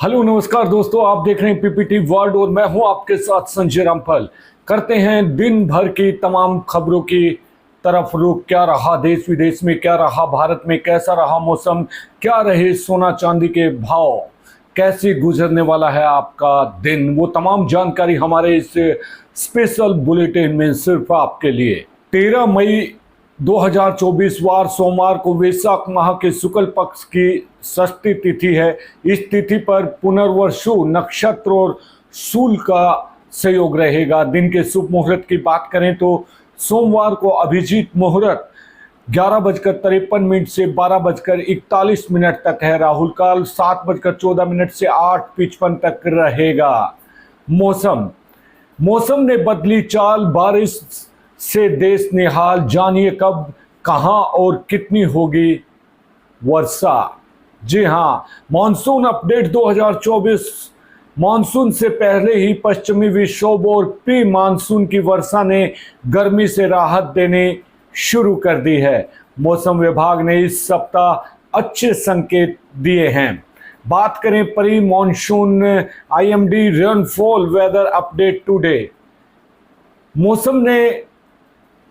Hello नमस्कार दोस्तों, आप देख रहे हैं पीपीटी वर्ल्ड और मैं हूं आपके साथ संजय रामफल। करते हैं दिन भर की तमाम खबरों की तरफ रुख। क्या रहा देश विदेश में, क्या रहा भारत में, कैसा रहा मौसम, क्या रहे सोना चांदी के भाव, कैसे गुजरने वाला है आपका दिन, वो तमाम जानकारी हमारे इस स्पेशल बुलेटिन में सिर्फ आपके लिए। 13 मई 2024 वार सोमवार को वैशाख माह के शुक्ल पक्ष की षष्ठी तिथि है। इस तिथि पर पुनर्वसु नक्षत्र और शूल का संयोग रहेगा। दिन के शुभ मुहूर्त की बात करें तो सोमवार को अभिजीत मुहूर्त 11:53 से 12:41 तक है। राहुल काल 7:14 से 8:55 तक रहेगा। मौसम ने बदली चाल, बारिश से देश निहाल। जानिए कब, कहां और कितनी होगी वर्षा। जी हां, मॉनसून अपडेट 2024। मॉनसून से पहले ही पश्चिमी विक्षोभ और प्री मानसून की वर्षा ने गर्मी से राहत देने शुरू कर दी है। मौसम विभाग ने इस सप्ताह अच्छे संकेत दिए हैं। बात करें pre monsoon IMD rainfall weather update today. मौसम ने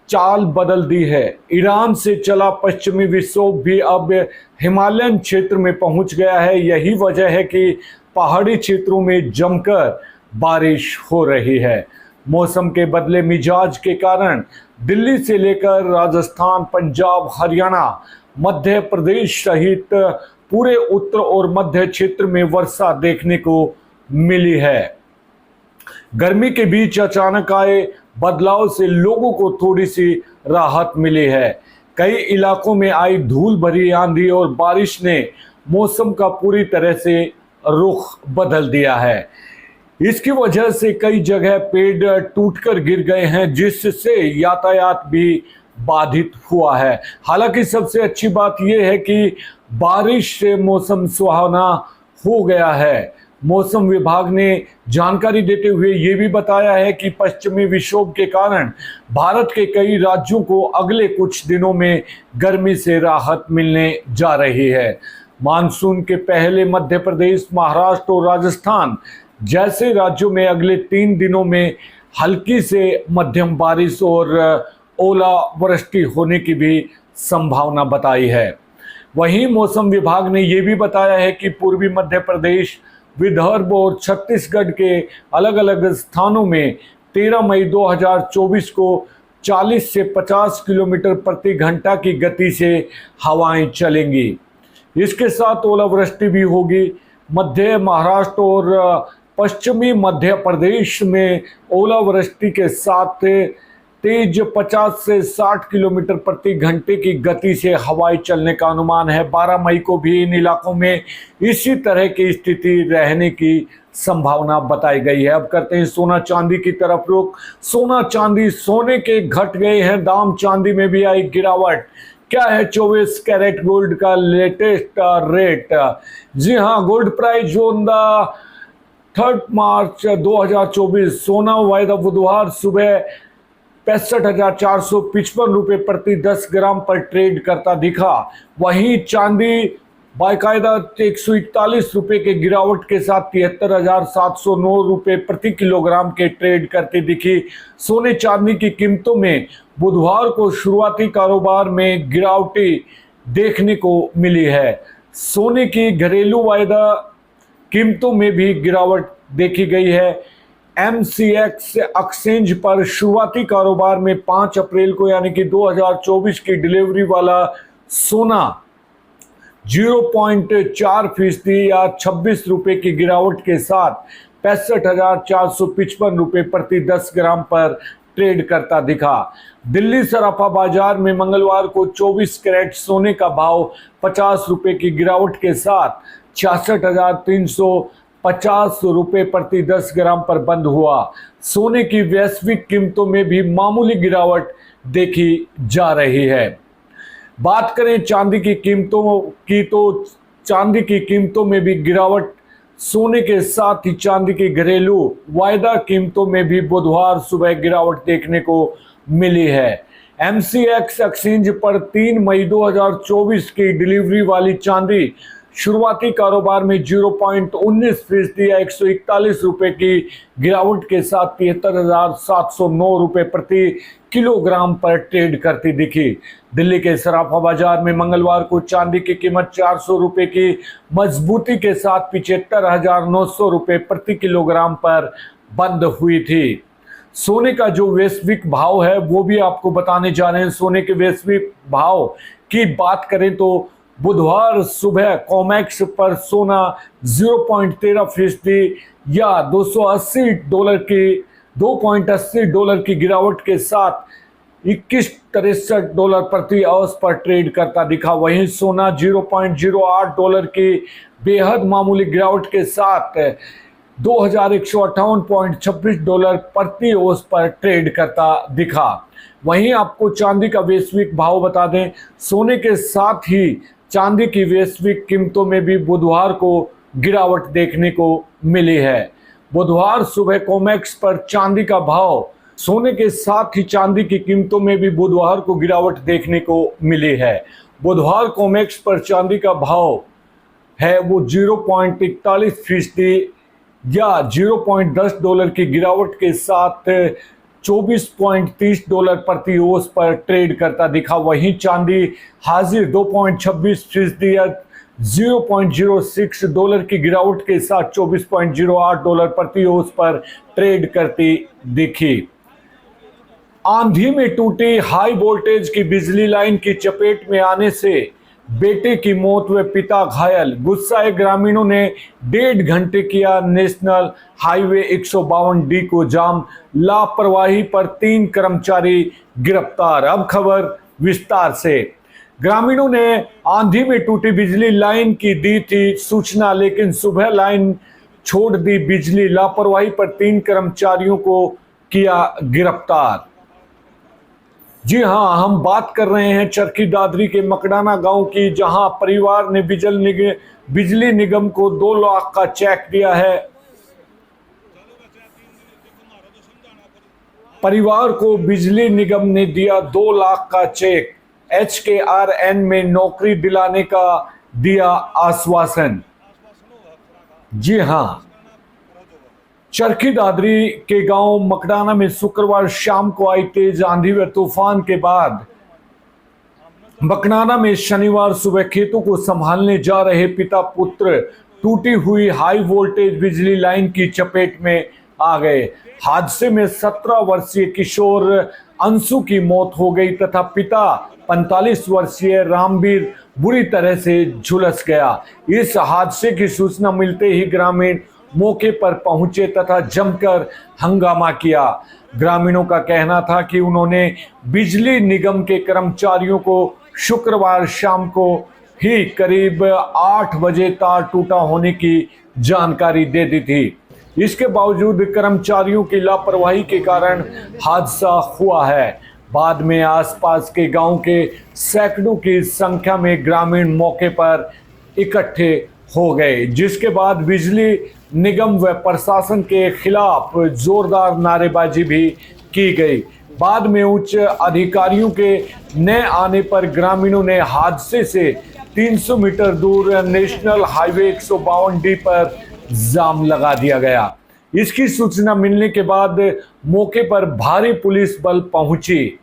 चाल बदल दी है। ईरान से चला पश्चिमी विक्षोभ भी अब हिमालयन क्षेत्र में पहुंच गया है। यही वजह है कि पहाड़ी क्षेत्रों में जमकर बारिश हो रही है। मौसम के बदले मिजाज के कारण दिल्ली से लेकर राजस्थान, पंजाब, हरियाणा, मध्य प्रदेश सहित पूरे उत्तर और मध्य क्षेत्र में वर्षा देखने को मिली है। गर्मी के बीच अचानक आए बदलाव से लोगों को थोड़ी सी राहत मिली है। कई इलाकों में आई धूल भरी आंधी और बारिश ने मौसम का पूरी तरह से रुख बदल दिया है। इसकी वजह से कई जगह पेड़ टूटकर गिर गए हैं, जिससे यातायात भी बाधित हुआ है। हालांकि सबसे अच्छी बात यह है कि बारिश से मौसम सुहावना हो गया है। मौसम विभाग ने जानकारी देते हुए ये भी बताया है कि पश्चिमी विक्षोभ के कारण भारत के कई राज्यों को अगले कुछ दिनों में गर्मी से राहत मिलने जा रही है। मानसून के पहले मध्य प्रदेश, महाराष्ट्र और राजस्थान जैसे राज्यों में अगले 3 दिनों में हल्की से मध्यम बारिश और ओलावृष्टि होने की भी संभावना बताई है। वहीं मौसम विभाग ने यह भी बताया है कि पूर्वी मध्य प्रदेश, विदर्भ और छत्तीसगढ़ के अलग अलग स्थानों में 13 मई 2024 को 40 से 50 किलोमीटर प्रति घंटा की गति से हवाएं चलेंगी। इसके साथ ओलावृष्टि भी होगी। मध्य महाराष्ट्र और पश्चिमी मध्य प्रदेश में ओलावृष्टि के साथ तेज 50 से 60 किलोमीटर प्रति घंटे की गति से हवाएं चलने का अनुमान है। 12 मई को भी इन इलाकों में इसी तरह की स्थिति रहने की संभावना बताई गई है। अब करते हैं सोना चांदी की तरफ रुख। सोना चांदी, सोने के घट गए हैं दाम, चांदी में भी आई गिरावट। क्या है 24 कैरेट गोल्ड का लेटेस्ट रेट? जी हाँ, गोल्ड प्राइस ऑन द 3 मार्च 2024 सोना वायदा बुधवार सुबह 65,455 रुपये प्रति 10 ग्राम पर ट्रेड करता दिखा। वहीं चांदी बाकायदा 141 रुपये के गिरावट के साथ 73,709 रुपये प्रति किलोग्राम के ट्रेड करती दिखी। सोने चांदी की कीमतों में बुधवार को शुरुआती कारोबार में गिरावटी देखने को मिली है। सोने की घरेलू वायदा कीमतों में भी गिरावट देखी गई है। MCX एक्सचेंज पर शुरुआती कारोबार में 5 अप्रैल को यानी कि 2024 की डिलीवरी वाला सोना 0.4% या 26 रुपये की गिरावट के साथ 65,455 रुपये प्रति 10 ग्राम पर ट्रेड करता दिखा। दिल्ली सराफा बाजार में मंगलवार को 24 कैरेट सोने का भाव 50 रुपये की गिरावट के साथ 66,350 रुपये प्रति 10 ग्राम पर बंद हुआ। सोने की वैश्विक कीमतों में भी मामूली गिरावट देखी जा रही है। बात करें चांदी की कीमतों की तो चांदी की कीमतों में भी गिरावट। सोने के साथ ही चांदी की घरेलू वायदा कीमतों में भी बुधवार सुबह गिरावट देखने को मिली है। MCX एक्सचेंज पर 3 मई 2024 की डिलीवरी वाली चांदी शुरुआती कारोबार में 0.19% या 141 रुपए की गिरावट के साथ 73,709 रुपए प्रति किलोग्राम पर ट्रेड करती दिखी। दिल्ली के सराफा बाजार में मंगलवार को चांदी की कीमत 400 रुपए की मजबूती के साथ 75,900 रुपए प्रति किलोग्राम पर बंद हुई थी। सोने का जो वैश्विक भाव है वो भी आपको बताने जा रहे हैं। सोने के वैश्विक भाव की बात करें तो बुधवार सुबह कॉमेक्स पर सोना 0.13% या $2.80 की गिरावट के साथ $21.63 प्रति औंस पर ट्रेड करता दिखा। वहीं सोना $0.08 की बेहद मामूली गिरावट के साथ $2,158.26 प्रति औंस पर ट्रेड करता दिखा। वहीं आपको चांदी का वैश्विक भाव बता दें, सोने के साथ ही चांदी की वैश्विक कीमतों में भी बुधवार को गिरावट देखने को मिली है। बुधवार सुबह कॉमेक्स पर चांदी का भाव, सोने के साथ ही चांदी की कीमतों में भी बुधवार को गिरावट देखने को मिली है। बुधवार कॉमेक्स पर चांदी का भाव है वो 0.41% या $0.10 की गिरावट के साथ $24.30 प्रति औंस पर ट्रेड करता दिखा। वहीं चांदी हाजिर 2.26% या $0.06 की गिरावट के साथ $24.08 प्रति औंस पर ट्रेड करती दिखी। आंधी में टूटी हाई वोल्टेज की बिजली लाइन की चपेट में आने से बेटे की मौत व पिता घायल। गुस्साए ग्रामीणों ने 1.5 घंटे किया नेशनल हाईवे 152D को जाम। लापरवाही पर 3 कर्मचारी गिरफ्तार। अब खबर विस्तार से। ग्रामीणों ने आंधी में टूटी बिजली लाइन की दी थी सूचना, लेकिन सुबह लाइन छोड़ दी बिजली। लापरवाही पर 3 कर्मचारियों को किया गिरफ्तार। जी हां, हम बात कर रहे हैं चरखी दादरी के मकड़ाना गांव की, जहां परिवार ने बिजली निगम को 2 लाख का चेक दिया है। परिवार को बिजली निगम ने दिया 2 लाख का चेक। HKRN में नौकरी दिलाने का दिया आश्वासन। जी हां, चरखी दादरी के गांव मकड़ाना में शुक्रवार शाम को आई तेज आंधी व तूफान के बाद मकड़ाना में शनिवार सुबह खेतों को संभालने जा रहे पिता पुत्र टूटी हुई हाई वोल्टेज बिजली लाइन की चपेट में आ गए। हादसे में 17 वर्षीय किशोर अंशु की मौत हो गई तथा पिता 45 वर्षीय रामवीर बुरी तरह से झुलस गया। इस हादसे की सूचना मिलते ही ग्रामीण मौके पर पहुंचे तथा जमकर हंगामा किया। ग्रामीणों का कहना था कि उन्होंने बिजली निगम के कर्मचारियों को शुक्रवार शाम को ही करीब 8 बजे तार टूटा होने की जानकारी दे दी थी। इसके बावजूद कर्मचारियों की लापरवाही के कारण हादसा हुआ है। बाद में आसपास के गांव के सैकड़ों की संख्या में ग्रामीण मौके पर इकट्ठे हो गए, जिसके बाद बिजली निगम व प्रशासन के खिलाफ जोरदार नारेबाजी भी की गई। बाद में उच्च अधिकारियों के न आने पर ग्रामीणों ने हादसे से 300 मीटर दूर नेशनल हाईवे 152D पर जाम लगा दिया गया। इसकी सूचना मिलने के बाद मौके पर भारी पुलिस बल पहुंची।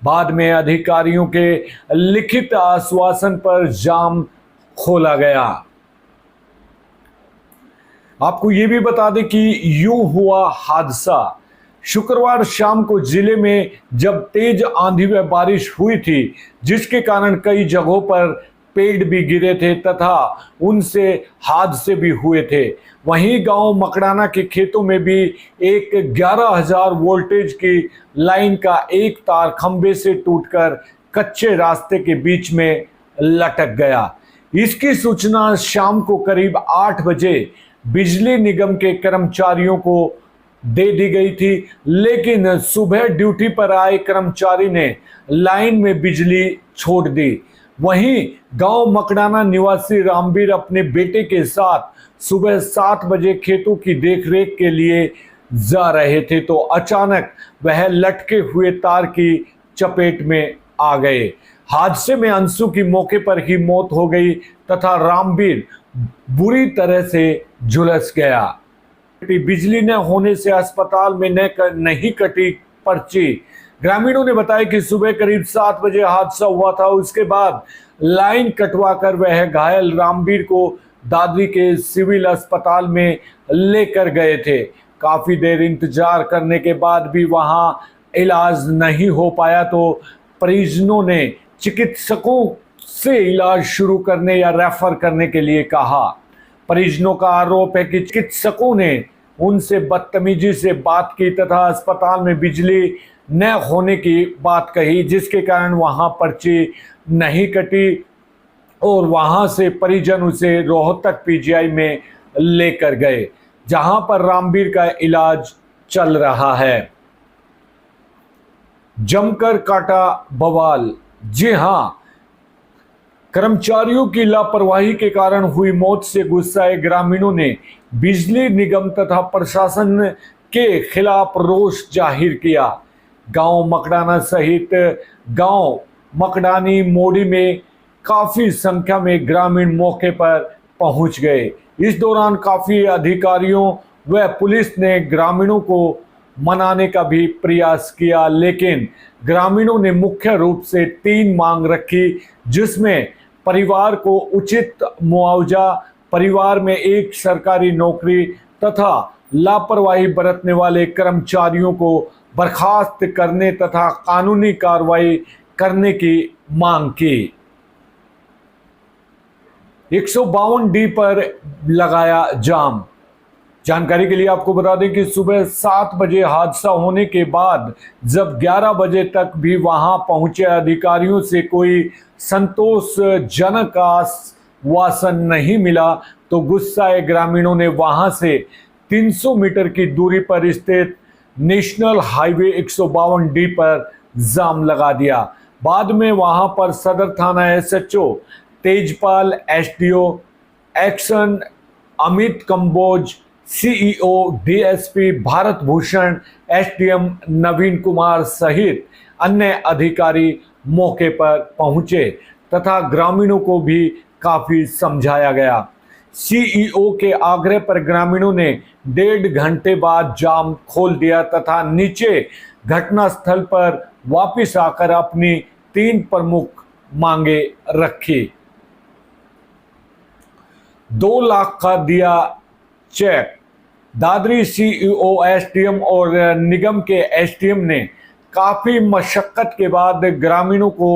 बाद में अधिकारियों के लिखित आश्वासन पर जाम खोला गया। आपको ये भी बता दें कि यूं हुआ हादसा। शुक्रवार शाम को जिले में जब तेज आंधी व बारिश हुई थी, जिसके कारण कई जगहों पर पेड़ भी गिरे थे तथा उनसे हादसे भी हुए थे। वहीं गांव मकड़ाना के खेतों में भी एक 11,000 वोल्टेज की लाइन का एक तार खंबे से टूटकर कच्चे रास्ते के बीच में लटक गया। इसकी सूचना शाम को करीब 8 बजे बिजली निगम के कर्मचारियों को दे दी गई थी, लेकिन सुबह ड्यूटी पर आए कर्मचारी ने लाइन में बिजली छोड़ दी। वहीं गांव मकड़ाना निवासी रामवीर अपने बेटे के साथ सुबह 7 बजे खेतों की देखरेख के लिए जा रहे थे तो अचानक वह लटके हुए तार की चपेट में आ गए। हादसे में अंशु की मौके पर ही मौत हो गई तथा रामवीर बुरी तरह से झुलस गया। बिजली न होने से अस्पताल में नहीं कटी पर्ची। ग्रामीणों ने बताया कि सुबह करीब 7 बजे हादसा हुआ था। उसके बाद लाइन कटवाकर वह घायल रामवीर को दादरी के सिविल अस्पताल में लेकर गए थे। काफी देर इंतजार करने के बाद भी वहां इलाज नहीं हो पाया तो परिजनों ने चिकित्सकों से इलाज शुरू करने या रेफर करने के लिए कहा। परिजनों का आरोप है कि चिकित्सकों ने उनसे बदतमीजी से बात की तथा अस्पताल में बिजली न होने की बात कही, जिसके कारण वहां पर्ची नहीं कटी और वहां से परिजन उसे रोहतक पीजीआई में लेकर गए, जहां पर रामवीर का इलाज चल रहा है। जमकर काटा बवाल। जी हां, कर्मचारियों की लापरवाही के कारण हुई मौत से गुस्साए ग्रामीणों ने बिजली निगम तथा प्रशासन के खिलाफ रोष जाहिर किया। गांव मकडाना सहित गांव मकडानी मोड़ी में काफी संख्या में ग्रामीण मौके पर पहुंच गए। इस दौरान काफी अधिकारियों व पुलिस ने ग्रामीणों को मनाने का भी प्रयास किया, लेकिन ग्रामीणों ने मुख्य रूप से 3 मांग रखी, जिसमें परिवार को उचित मुआवजा, परिवार में एक सरकारी नौकरी तथा लापरवाही बरतने वाले कर्मचारियों को बर्खास्त करने तथा कानूनी कार्रवाई करने की मांग की। 152D पर लगाया जाम। जानकारी के लिए आपको बता दें कि सुबह 7 बजे हादसा होने के बाद जब 11 बजे तक भी वहां पहुंचे अधिकारियों से कोई संतोषजनक आश्वासन नहीं मिला तो गुस्साए ग्रामीणों ने वहां से 300 मीटर की दूरी पर स्थित नेशनल हाईवे 152D पर जाम लगा दिया। बाद में वहां पर सदर थाना SHO Tejpal, SDO action Amit Kamboj, CEO DSP Bharat Bhushan, SDM Naveen Kumar सहित अन्य अधिकारी मौके पर पहुंचे तथा ग्रामीणों को भी काफी समझाया गया। सीईओ के आग्रह पर ग्रामीणों ने 1.5 घंटे बाद जाम खोल दिया तथा नीचे घटनास्थल पर वापस आकर अपनी 3 प्रमुख मांगे रखी। 2 लाख का दिया चेक। दादरी सीईओ, एसडीएम और निगम के एसडीएम ने काफी मशक्कत के बाद ग्रामीणों को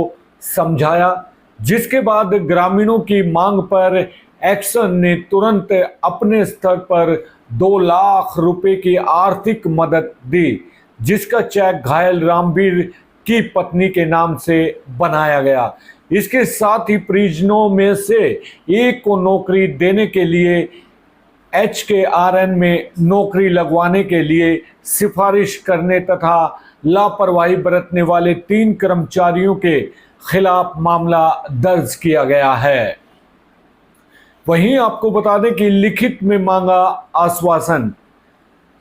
समझाया, जिसके बाद ग्रामीणों की मांग पर एक्शन ने तुरंत अपने स्तर पर 2 लाख रुपए की आर्थिक मदद दी, जिसका चेक घायल रामवीर की पत्नी के नाम से बनाया गया। इसके साथ ही परिजनों में से एक को नौकरी देने के लिए HKRN में नौकरी लगवाने के लिए सिफारिश करने तथा लापरवाही बरतने वाले 3 कर्मचारियों के खिलाफ मामला दर्ज किया गया है। वहीं आपको बता दें कि लिखित में मांगा आश्वासन।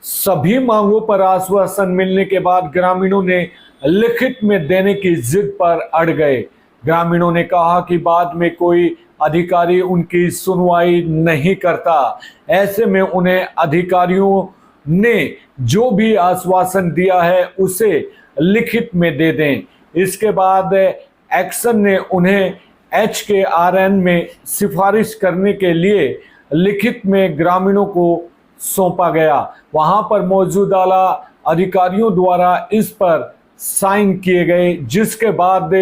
सभी मांगों पर आश्वासन मिलने के बाद ग्रामीणों ने लिखित में देने की जिद पर अड़ गए। ग्रामीणों ने कहा कि बाद में कोई अधिकारी उनकी सुनवाई नहीं करता, ऐसे में उन्हें अधिकारियों ने जो भी आश्वासन दिया है उसे लिखित में दे दें। इसके बाद एक्शन ने उन्हें HKRN में सिफारिश करने के लिए लिखित में ग्रामीणों को सौंपा गया। वहां पर मौजूद आला अधिकारियों द्वारा इस पर साइन किए गए, जिसके बाद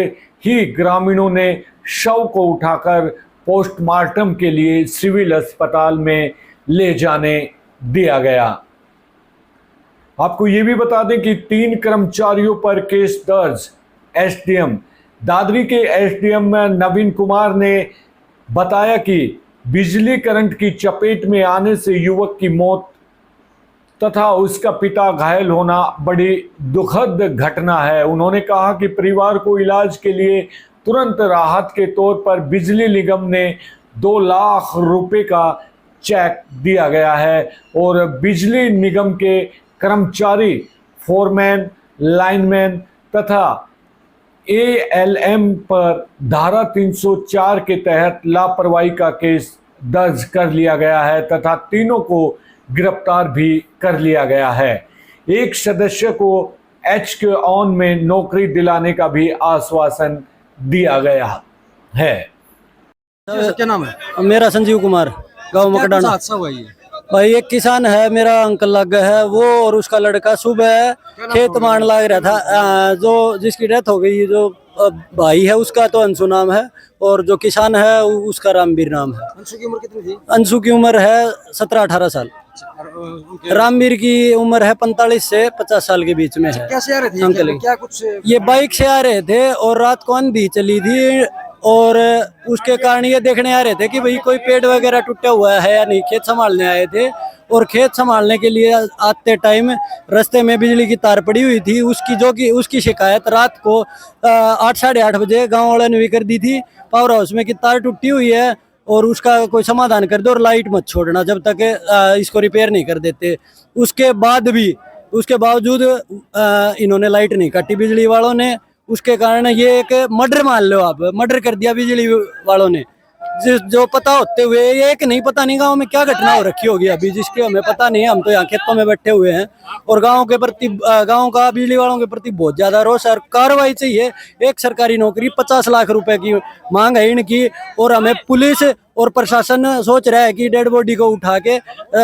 ही ग्रामीणों ने शव को उठाकर पोस्टमार्टम के लिए सिविल अस्पताल में ले जाने दिया गया। आपको ये भी बता दें कि 3 कर्मचारियों पर केस दर्ज। एसडीएम दादरी के एसडीएम नवीन कुमार ने बताया कि बिजली करंट की चपेट में आने से युवक की मौत तथा उसका पिता घायल होना बड़ी दुखद घटना है। उन्होंने कहा कि परिवार को इलाज के लिए तुरंत राहत के तौर पर बिजली निगम ने 2 लाख रुपए का चेक दिया गया है और बिजली निगम के कर्मचारी, फोरमैन, लाइनमैन तथा ALM पर धारा 304 के तहत लापरवाही का केस दर्ज कर लिया गया है तथा तीनों को गिरफ्तार भी कर लिया गया है। एक सदस्य को HQ ऑन में नौकरी दिलाने का भी आश्वासन दिया गया है। क्या नाम है? मेरा संजीव कुमार, गांव क्या कुछ मकडाना। हादसा हुआ ये? भाई एक किसान है, मेरा अंकल लग है, वो और उसका लड़का सुबह खेत मान लाग रहा था। जो जिसकी डेथ हो गई, जो भाई है उसका तो अंशु नाम है, और जो किसान है उसका रामवीर नाम है। अंशु की उम्र कितनी थी? अंशु की उम्र है 17-18 साल। रामवीर की उम्र है 45 से 50 साल के बीच में है। कैसे आ रहे थे? अंकल क्या कुछ? ये बाइक से आ रहे थे और रात को आंधी चली थी, और उसके कारण ये देखने आ रहे थे कि भाई कोई पेड़ वगैरह टूटा हुआ है या नहीं। खेत संभालने आए थे, और खेत संभालने के लिए आते टाइम रास्ते में बिजली की तार पड़ी हुई थी, उसकी शिकायत रात को 8 साढ़े 8 बजे गांव वालों ने भी कर दी थी। पावर हाउस में की तार टूटी हुई है और उसका कोई समाधान कर दो और लाइट मत छोड़ना जब तक इसको रिपेयर नहीं कर देते। उसके बावजूद इन्होंने लाइट नहीं काटी बिजली वालों ने। उसके कारण ये एक मर्डर मान लो आप, मर्डर कर दिया बिजली वालों ने। जो पता होते हुए ये एक नहीं, पता नहीं गांव में क्या घटना हो रखी होगी अभी, जिसकी हमें पता नहीं है। हम तो यहाँ खेतों में बैठे हुए हैं, और गांव का बिजली वालों के प्रति बहुत ज्यादा रोष और कार्रवाई चाहिए। एक सरकारी नौकरी 50 लाख रुपए की मांग है इनकी, और हमें पुलिस और प्रशासन सोच रहा है कि डेड बॉडी को उठा के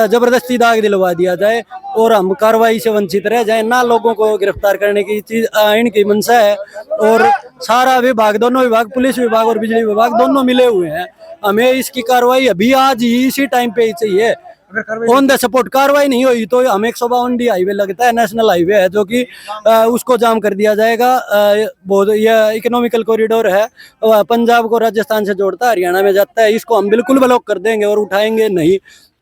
जबरदस्ती दाग दिलवा दिया जाए और हम कार्रवाई से वंचित रह जाए ना। लोगों को गिरफ्तार करने की चीज इनकी मंशा है, और सारा विभाग, दोनों विभाग, पुलिस विभाग और बिजली विभाग दोनों मिले हुए हैं। हमें इसकी कार्रवाई अभी आज ही इसी टाइम पे ही चाहिए। ऑन द सपोर्ट कार्रवाई नहीं हुई तो हमें 152 हाईवे लगता है, नेशनल हाईवे है, जो कि उसको जाम कर दिया जाएगा। बहुत यह इकोनॉमिकल कॉरिडोर है, पंजाब को राजस्थान से जोड़ता है, हरियाणा में जाता है। इसको हम बिल्कुल ब्लॉक कर देंगे और उठाएंगे नहीं।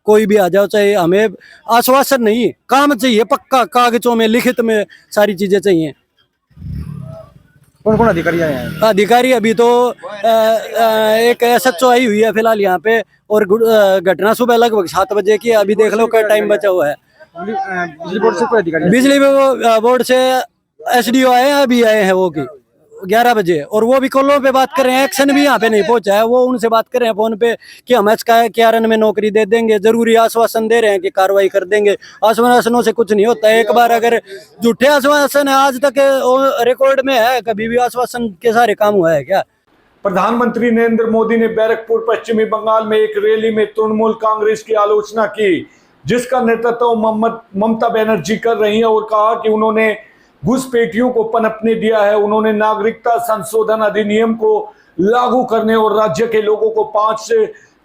कोई भी आ जाओ, चाहे हमें आश्वासन नहीं, काम चाहिए पक्का, कागजों में लिखित में सारी चीजें चाहिए। कौन कौन अधिकारी आए हैं? अधिकारी अभी तो एक SHO आई हुई है फिलहाल यहाँ पे, और घटना सुबह लगभग 7 बजे की है। अभी देख लो क्या टाइम बचा हुआ है। बिजली बोर्ड से कोई अधिकारी? बिजली बोर्ड से SDO आए हैं, अभी आए हैं वो की 11 बजे, और वो भी कॉलों पे बात कर रहे हैं। एक्शन भी यहाँ पे नहीं पहुंचा है। वो उनसे बात कर रहे हैं फोन पे कि हम HKRN में नौकरी दे देंगे, जरूरी आश्वासन दे रहे हैं कि कार्रवाई कर देंगे। आश्वासनों से कुछ नहीं होता है। एक बार अगर झूठे आश्वासन है, आज तक रिकॉर्ड में है, कभी भी आश्वासन के सारे काम हुआ है क्या? प्रधानमंत्री नरेंद्र मोदी ने बैरकपुर पश्चिमी बंगाल में एक रैली में तृणमूल कांग्रेस की आलोचना की, जिसका नेतृत्व ममता बनर्जी कर रही है, और कहा कि उन्होंने घुसपैठियों को पनपने दिया है। उन्होंने नागरिकता संशोधन अधिनियम को लागू करने और राज्य के लोगों को 5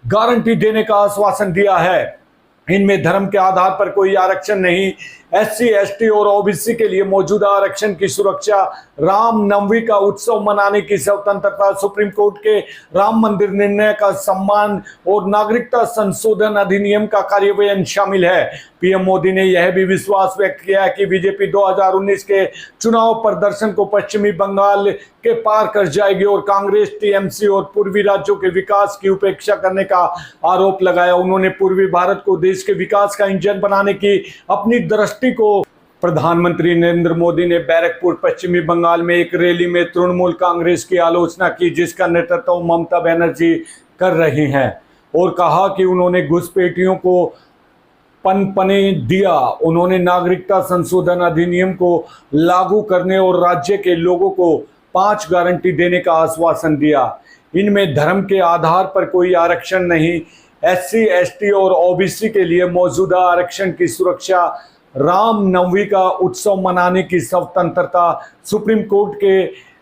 गारंटी देने का आश्वासन दिया है। इनमें धर्म के आधार पर कोई आरक्षण नहीं, SC ST और OBC के लिए मौजूदा आरक्षण की सुरक्षा, रामनवमी का उत्सव मनाने की स्वतंत्रता, सुप्रीम कोर्ट के राम मंदिर निर्णय का सम्मान और नागरिकता संशोधन अधिनियम का कार्यान्वयन शामिल है। पीएम मोदी ने यह भी विश्वास व्यक्त किया कि बीजेपी 2019 के चुनाव प्रदर्शन को पश्चिमी बंगाल के पार कर जाएगी, और कांग्रेस TMC और पूर्वी राज्यों के विकास की उपेक्षा करने का आरोप लगाया। उन्होंने पूर्वी भारत को देश के विकास का इंजन बनाने की अपनी दृष्टि को प्रधानमंत्री नरेंद्र मोदी ने बैरकपुर पश्चिमी बंगाल में एक रैली में तृणमूल कांग्रेस की आलोचना की, जिसका नेतृत्व ममता बनर्जी कर रही हैं, और कहा कि उन्होंने घुसपैठियों को पनपने दिया। उन्होंने नागरिकता संशोधन अधिनियम को लागू करने और राज्य के लोगों को 5 गारंटी देने का आश्वासन दिया। इनमें धर्म के आधार पर कोई आरक्षण नहीं, SC ST और OBC के लिए मौजूदा आरक्षण की सुरक्षा, रामनवमी का उत्सव मनाने की स्वतंत्रता, सुप्रीम कोर्ट के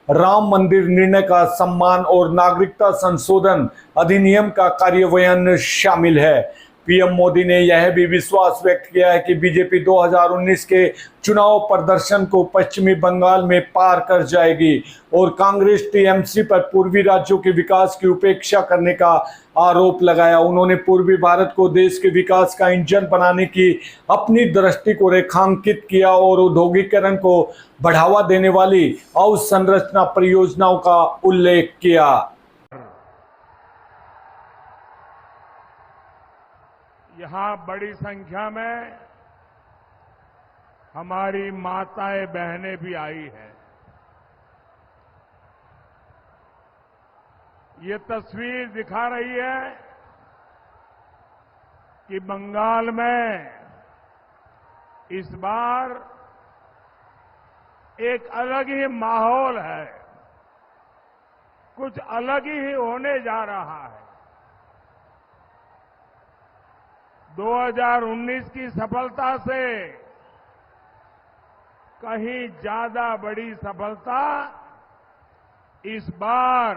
राम मंदिर निर्णय का सम्मान और नागरिकता संशोधन अधिनियम का कार्यान्वयन शामिल है। पीएम मोदी ने यह भी विश्वास व्यक्त किया है कि बीजेपी 2019 के चुनाव प्रदर्शन को पश्चिमी बंगाल में पार कर जाएगी, और कांग्रेस TMC पर पूर्वी राज्यों के विकास की उपेक्षा करने का आरोप लगाया। उन्होंने पूर्वी भारत को देश के विकास का इंजन बनाने की अपनी दृष्टि को रेखांकित किया और औद्योगिकरण को बढ़ावा देने वाली अवसंरचना परियोजनाओं का उल्लेख किया। यहाँ बड़ी संख्या में हमारी माताएं बहनें भी आई हैं। ये तस्वीर दिखा रही है कि बंगाल में इस बार एक अलग ही माहौल है, कुछ अलग ही होने जा रहा है। 2019 की सफलता से कहीं ज्यादा बड़ी सफलता इस बार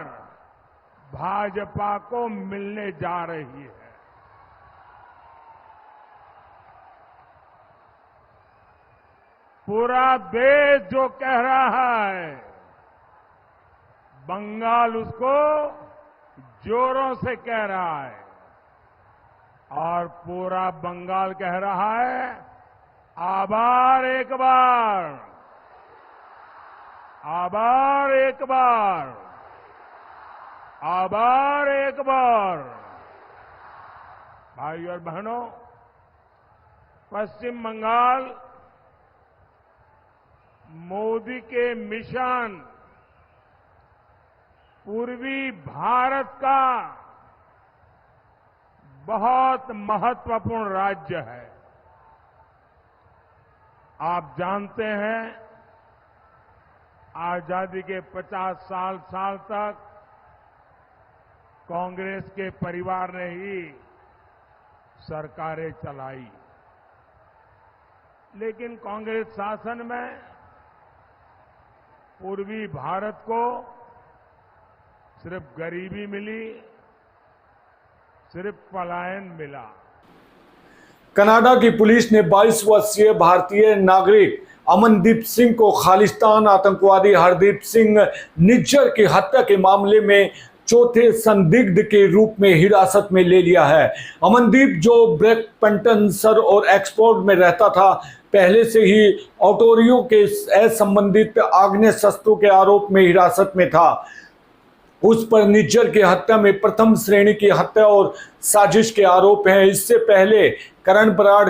भाजपा को मिलने जा रही है। पूरा देश जो कह रहा है, बंगाल उसको जोरों से कह रहा है और पूरा बंगाल कह रहा है आभार एक बार, आभार एक बार, आभार एक बार। भाई और बहनों, पश्चिम बंगाल मोदी के मिशन पूर्वी भारत का बहुत महत्वपूर्ण राज्य है। आप जानते हैं, आजादी के 50 साल तक कांग्रेस के परिवार ने ही सरकारें चलाई, लेकिन कांग्रेस शासन में पूर्वी भारत को सिर्फ गरीबी मिली, सिर्फ पलायन मिला। कनाडा की पुलिस ने 22 वर्षीय भारतीय नागरिक अमनदीप सिंह को खालिस्तान आतंकवादी हरदीप सिंह निज्जर की हत्या के मामले में चौथे संदिग्ध के रूप में हिरासत में ले लिया है। अमनदीप, जो ब्रैकपंटन सर और एक्सपोर्ट में रहता था, पहले से ही ओंटारियो के असंबंधित आग्नेय शस्त्रों के आरोप में हिरासत में था। उस पर निज्जर की हत्या में प्रथम श्रेणी की हत्या और साजिश के आरोप हैं। इससे पहले करण बराड़,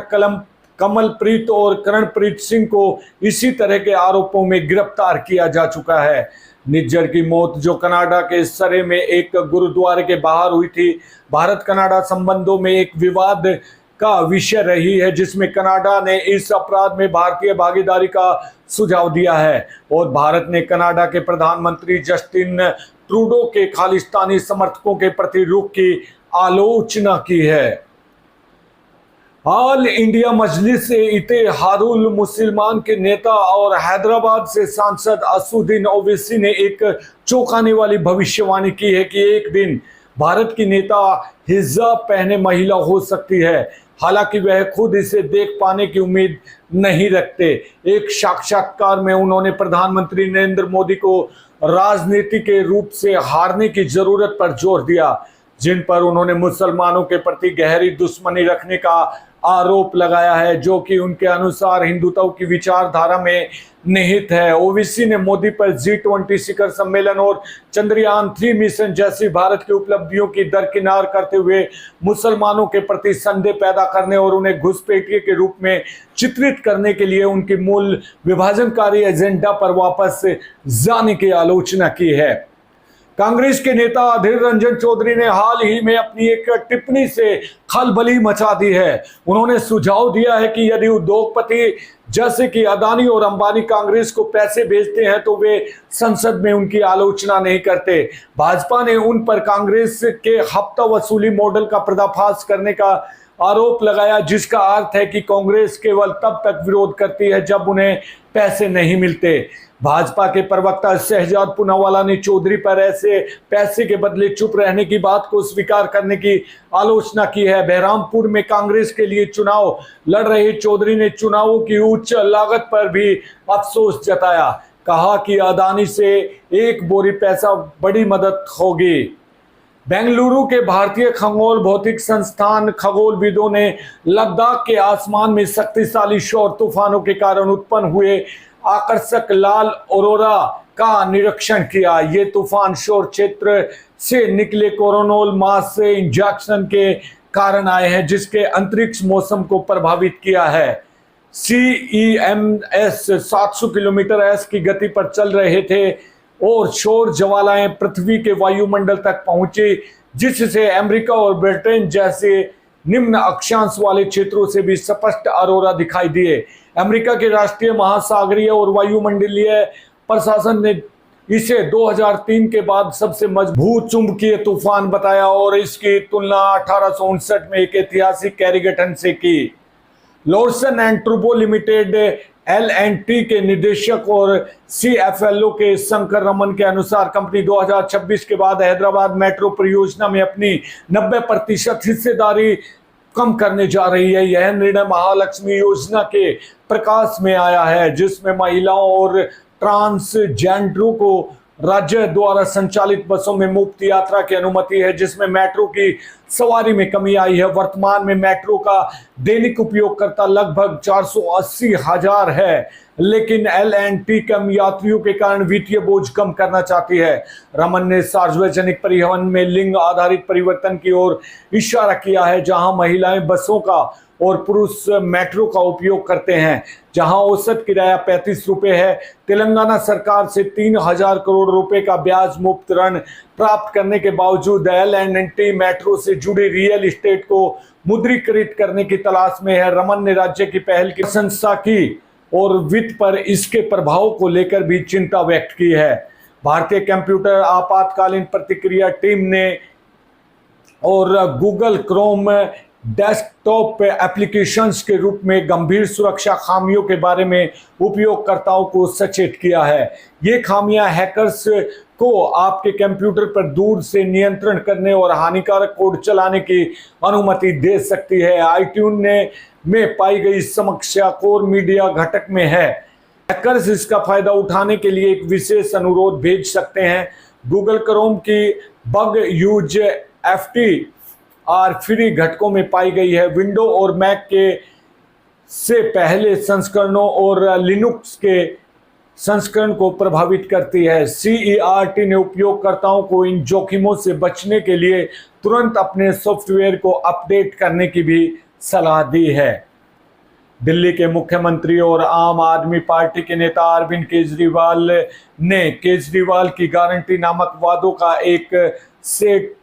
कमलप्रीत और करणप्रीत सिंह को इसी तरह के आरोपों में गिरफ्तार किया जा चुका है। निज्जर की मौत, जो कनाडा के सरे में एक गुरुद्वारे के बाहर हुई थी, भारत कनाडा संबंधों में एक विवाद का विषय रही है, जिसमें कनाडा ने इस अपराध में भारतीय भागीदारी का सुझाव दिया है और भारत ने कनाडा के प्रधानमंत्री जस्टिन ट्रूडो के खालिस्तानी समर्थकों के प्रति रुख की आलोचना की है। ऑल इंडिया मजलिस इत्तेहादुल मुसलमान के नेता और हैदराबाद से सांसद असदुद्दीन ओवैसी ने एक चौंकाने वाली भविष्यवाणी की है कि एक दिन भारत की नेता हिजाब पहने महिला हो सकती है। हालांकि वह खुद इसे देख पाने की उम्मीद नहीं रखते। एक साक्षात्कार में उन्होंने प्रधानमंत्री नरेंद्र मोदी को राजनीति के रूप से हारने की जरूरत पर जोर दिया, जिन पर उन्होंने मुसलमानों के प्रति गहरी दुश्मनी रखने का आरोप लगाया है, जो कि उनके अनुसार हिंदुत्व की विचारधारा में निहित है। ओवैसी ने मोदी पर G20 शिखर सम्मेलन और चंद्रयान 3 मिशन जैसी भारत की उपलब्धियों की दरकिनार करते हुए मुसलमानों के प्रति संदेह पैदा करने और उन्हें घुसपैठिए के रूप में चित्रित करने के लिए उनकी मूल विभाजनकारी एजेंडा पर वापस जाने की आलोचना की है। कांग्रेस के नेता अधीर रंजन चौधरी ने हाल ही में अपनी एक टिप्पणी से खलबली मचा दी है। उन्होंने सुझाव दिया है कि यदि उद्योगपति जैसे कि अदानी और अंबानी कांग्रेस को पैसे भेजते हैं तो वे संसद में उनकी आलोचना नहीं करते। भाजपा ने उन पर कांग्रेस के हफ्ता वसूली मॉडल का पर्दाफाश करने का आरोप लगाया, जिसका अर्थ है कि कांग्रेस केवल तब तक विरोध करती है जब उन्हें पैसे नहीं मिलते। भाजपा के प्रवक्ता शहजाद पूनावाला ने चौधरी पर ऐसे पैसे के बदले चुप रहने की बात को स्वीकार करने की आलोचना की है। बहरामपुर में कांग्रेस के लिए चुनाव लड़ रहे चौधरी ने चुनावों की उच्च लागत पर भी अफसोस जताया। कहा कि अदानी से एक बोरी पैसा बड़ी मदद होगी। बेंगलुरु के भारतीय खगोल भौतिक संस्थान खगोलविदों ने लद्दाख के आसमान में शक्तिशाली शोर तूफानों के कारण उत्पन्न हुए आकर्षक लाल औरोरा का निरीक्षण किया। ये तूफान शोर क्षेत्र से निकले कोरोनल मास से इंजेक्शन के कारण आए हैं, जिसके अंतरिक्ष मौसम को प्रभावित किया है। CEMS 700 किलोमीटर की गति पर चल रहे थे और शोर ज्वालाएं पृथ्वी के वायुमंडल तक पहुंची, जिससे अमेरिका और ब्रिटेन जैसे निम्न अक्षांश वाले क्षेत्रों से भी स्पष्ट अरोरा दिखाई दिए। अमेरिका के राष्ट्रीय महासागरीय और वायुमंडलीय प्रशासन ने इसे 2003 के बाद सबसे मजबूत चुंबकीय तूफान बताया और इसकी तुलना 1859 में एक ऐतिहासिक कैरिगेटन से की। Larsen and turbo limited LNT के निदेशक और CFLO के शंकर रमन के अनुसार कंपनी 2026 के बाद हैदराबाद मेट्रो परियोजना में अपनी 90% हिस्सेदारी कम करने जा रही है। यह निर्णय महालक्ष्मी योजना के प्रकाश में आया है, जिसमें महिलाओं और ट्रांसजेंडरों को राज्य द्वारा संचालित बसों में मुफ्त यात्रा की अनुमति है, जिसमें मेट्रो की सवारी में कमी आई है। वर्तमान में मेट्रो का दैनिक उपयोगकर्ता लगभग 480,000 है, लेकिन LNT कम यात्रियों के कारण वित्तीय बोझ कम करना चाहती है। रमन ने सार्वजनिक परिवहन में लिंग आधारित परिवर्तन की ओर इशारा किया है, जहां महिलाएं बसों का और पुरुष मेट्रो का उपयोग करते हैं, जहां औसत किराया 35 रुपए है। तेलंगाना सरकार से 3,000 करोड़ रुपए का ब्याज मुक्त ऋण प्राप्त करने के बावजूद LNT मेट्रो से जुड़ी रियल एस्टेट को मुद्रीकृत करने की तलाश में है। रमन ने राज्य की पहल की प्रशंसा की और वित्त पर इसके प्रभाव को लेकर भी चिंता व्यक्त की है। भारतीय कंप्यूटर आपातकालीन प्रतिक्रिया टीम ने और गूगल क्रोम डेस्कटॉप एप्लीकेशंस के रूप में गंभीर सुरक्षा खामियों के बारे में उपयोगकर्ताओं को सचेत किया है। ये खामियां हैकर्स को आपके कंप्यूटर पर दूर से नियंत्रण करने और हानिकारक कोड चलाने की अनुमति दे सकती है। iTunes में पाई गई समस्या कोर मीडिया घटक में है। हैकर्स इसका फायदा उठाने के लिए एक विशेष अनुरोध भेज सकते हैं। गूगल क्रोम की बग यूज FTR फ्री घटकों में पाई गई है। विंडो और मैक के से पहले संस्करणों और लिनुक्स के संस्करण को प्रभावित करती है। CERT ने उपयोगकर्ताओं को इन जोखिमों से बचने के लिए तुरंत अपने सॉफ्टवेयर को अपडेट करने की भी सलाह दी है। दिल्ली के मुख्यमंत्री और आम आदमी पार्टी के नेता अरविंद केजरीवाल ने केजरीवाल की गारंटी नामक वादों का एक सेट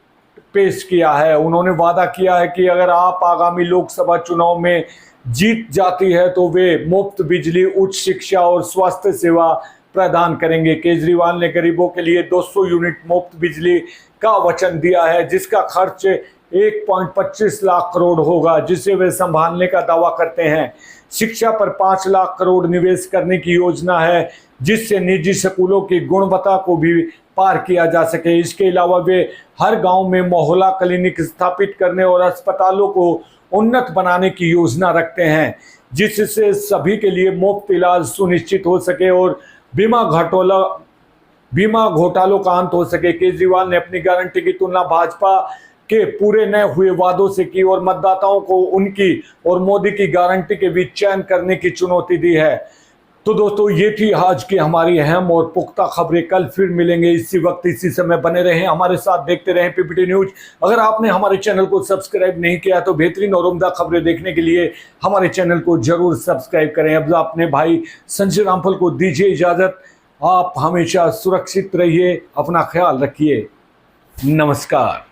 पेश किया है। उन्होंने वादा किया है कि अगर आप आगामी लोकसभा चुनाव में जीत जाती है तो वे मुफ्त बिजली, उच्च शिक्षा और स्वास्थ्य सेवा प्रदान करेंगे। केजरीवाल ने गरीबों के लिए 200 यूनिट मुफ्त बिजली का वचन दिया है, जिसका खर्च 1.25 लाख करोड़ होगा, जिसे वे संभालने का दावा करते हैं। शिक्षा पर 5 लाख करोड़ निवेश करने की योजना है, जिससे निजी स्कूलों की गुणवत्ता को भी पार किया जा सके। इसके अलावा वे हर गांव में मोहल्ला क्लिनिक स्थापित करने और अस्पतालों को उन्नत बनाने की योजना रखते हैं, जिससे सभी के लिए मुफ्त इलाज सुनिश्चित हो सके और बीमा घोटालों का अंत हो सके। केजरीवाल ने अपनी गारंटी की तुलना भाजपा के पूरे न हुए वादों से की और मतदाताओं को उनकी और मोदी की गारंटी के बीच चयन करने की चुनौती दी है। तो दोस्तों, ये थी आज की हमारी अहम और पुख्ता खबरें। कल फिर मिलेंगे इसी वक्त इसी समय। बने रहें हमारे साथ, देखते रहें PPT न्यूज। अगर आपने हमारे चैनल को सब्सक्राइब नहीं किया तो बेहतरीन और उम्दा खबरें देखने के लिए हमारे चैनल को जरूर सब्सक्राइब करें। अब अपने भाई संजय रामफल को दीजिए इजाजत। आप हमेशा सुरक्षित रहिए, अपना ख्याल रखिए। नमस्कार।